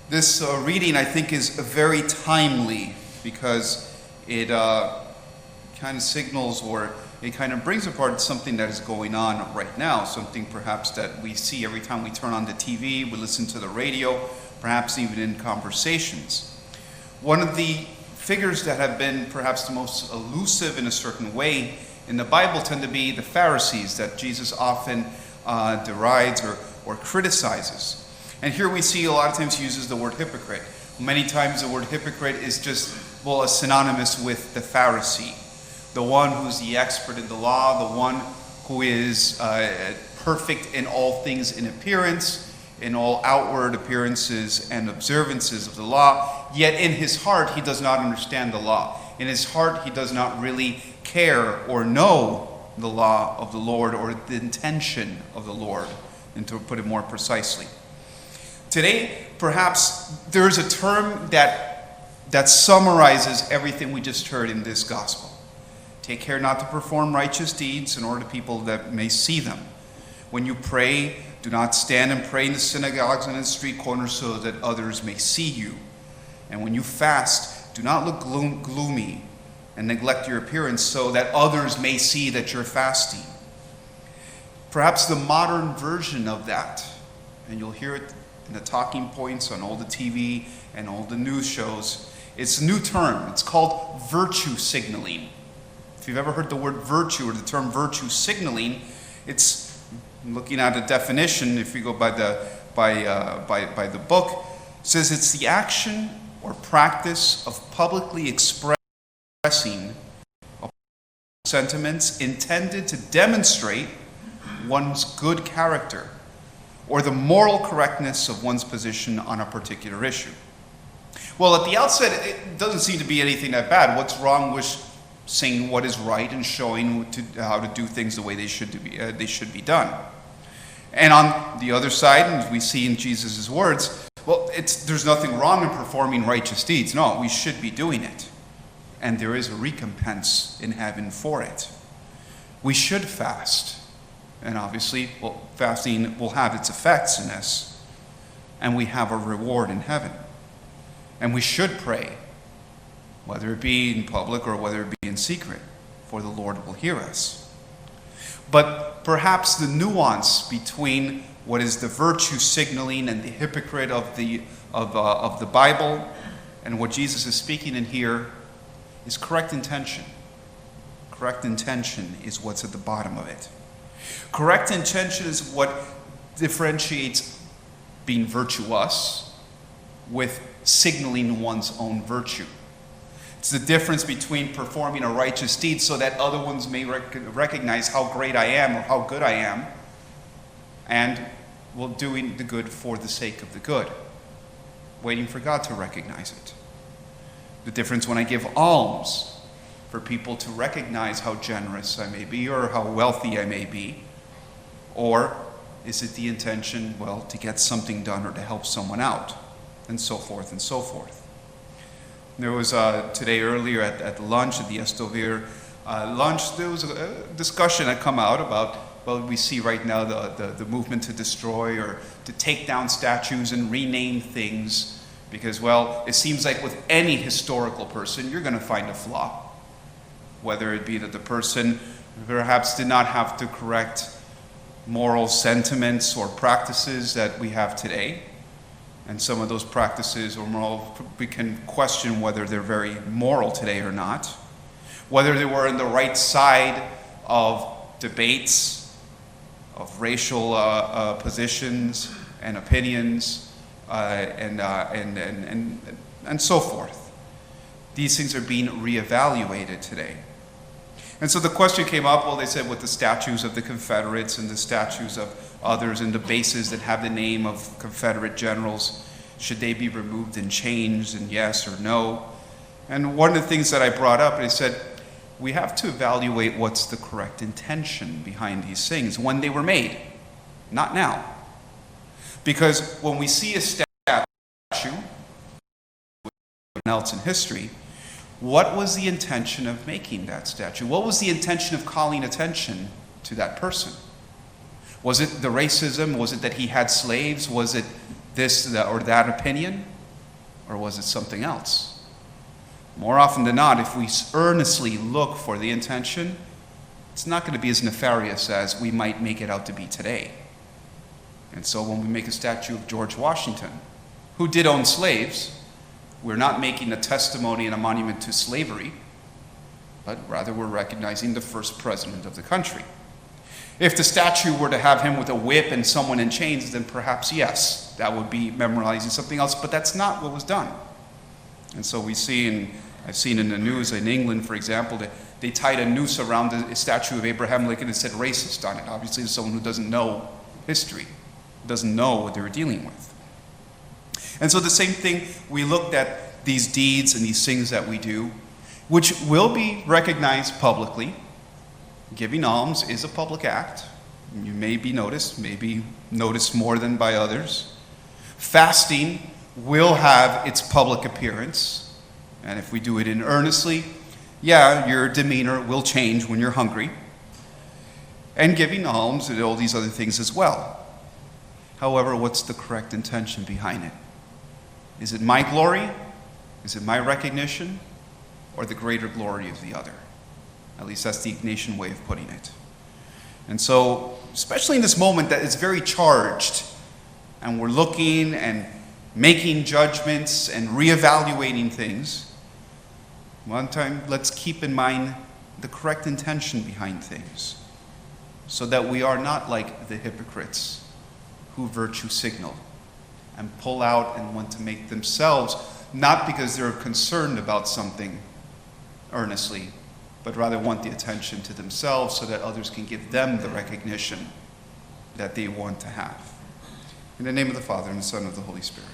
This reading, I think, is very timely because it kind of signals, or it kind of brings apart something that is going on right now, something perhaps that we see every time we turn on the TV, we listen to the radio, perhaps even in conversations. One of the figures that have been perhaps the most elusive in a certain way in the Bible tend to be the Pharisees, that Jesus often derides or criticizes. And here we see a lot of times he uses the word hypocrite. Many times the word hypocrite is just, well, synonymous with the Pharisee, the one who's the expert in the law, the one who is perfect in all things in appearance, in all outward appearances and observances of the law, yet in his heart he does not understand the law. In his heart he does not really care or know the law of the Lord or the intention of the Lord, and to put it more precisely. Today, perhaps there's a term that summarizes everything we just heard in this gospel. Take care not to perform righteous deeds in order to people that may see them. When you pray, do not stand and pray in the synagogues and in the street corners so that others may see you. And when you fast, do not look gloomy and neglect your appearance so that others may see that you're fasting. Perhaps the modern version of that, and you'll hear it in the talking points on all the TV and all the news shows, it's a new term. It's called virtue signaling. If you've ever heard the word virtue or the term virtue signaling, it's, looking at a definition, if you go by the book, it says it's the action or practice of publicly expressing sentiments intended to demonstrate one's good character or the moral correctness of one's position on a particular issue. Well, at the outset, it doesn't seem to be anything that bad. What's wrong with saying what is right and showing how to do things the way they should be done? And on the other side, and we see in Jesus' words, well, there's nothing wrong in performing righteous deeds. No, we should be doing it. And there is a recompense in heaven for it. We should fast. And obviously, well, fasting will have its effects in us. And we have a reward in heaven. And we should pray, whether it be in public or whether it be in secret, for the Lord will hear us. But perhaps the nuance between what is the virtue signaling and the hypocrite of the Bible and what Jesus is speaking in here is correct intention. Correct intention is what's at the bottom of it. Correct intention is what differentiates being virtuous with signaling one's own virtue. It's the difference between performing a righteous deed so that other ones may recognize how great I am or how good I am, and doing the good for the sake of the good, waiting for God to recognize it. The difference when I give alms for people to recognize how generous I may be or how wealthy I may be, or is it the intention, well, to get something done or to help someone out, and so forth and so forth. There was today earlier at lunch, at the Estovir lunch, there was a discussion that come out about, well, we see right now the movement to destroy or to take down statues and rename things because, well, it seems like with any historical person, you're going to find a flaw. Whether it be that the person perhaps did not have to correct moral sentiments or practices that we have today. And some of those practices or moral, we can question whether they're very moral today or not. Whether they were on the right side of debates, of racial positions and opinions, and so forth. These things are being reevaluated today. And so the question came up, well, they said with the statues of the Confederates and the statues of others and the bases that have the name of Confederate generals, should they be removed and changed, and yes or no? And one of the things that I brought up, I said, we have to evaluate what's the correct intention behind these things when they were made, not now. Because when we see a statue, else in history, what was the intention of making that statue? What was the intention of calling attention to that person? Was it the racism? Was it that he had slaves? Was it this or that opinion? Or was it something else? More often than not, if we earnestly look for the intention, it's not going to be as nefarious as we might make it out to be today. And so when we make a statue of George Washington, who did own slaves, we're not making a testimony and a monument to slavery, but rather we're recognizing the first president of the country. If the statue were to have him with a whip and someone in chains, then perhaps yes, that would be memorializing something else, but that's not what was done. And so we see, I've seen in the news in England, for example, that they tied a noose around the statue of Abraham Lincoln and said racist on it. Obviously, there's someone who doesn't know history, doesn't know what they were dealing with. And so the same thing, we looked at these deeds and these things that we do, which will be recognized publicly. Giving alms is a public act. You may be noticed, maybe noticed more than by others. Fasting will have its public appearance. And if we do it in earnestly, yeah, your demeanor will change when you're hungry. And giving alms and all these other things as well. However, what's the correct intention behind it? Is it my glory? Is it my recognition? Or the greater glory of the other? At least that's the Ignatian way of putting it. And so, especially in this moment that is very charged, and we're looking and making judgments and reevaluating things, one time let's keep in mind the correct intention behind things, so that we are not like the hypocrites who virtue signal and pull out and want to make themselves, not because they're concerned about something earnestly, but rather want the attention to themselves so that others can give them the recognition that they want to have. In the name of the Father, and the Son, and of the Holy Spirit.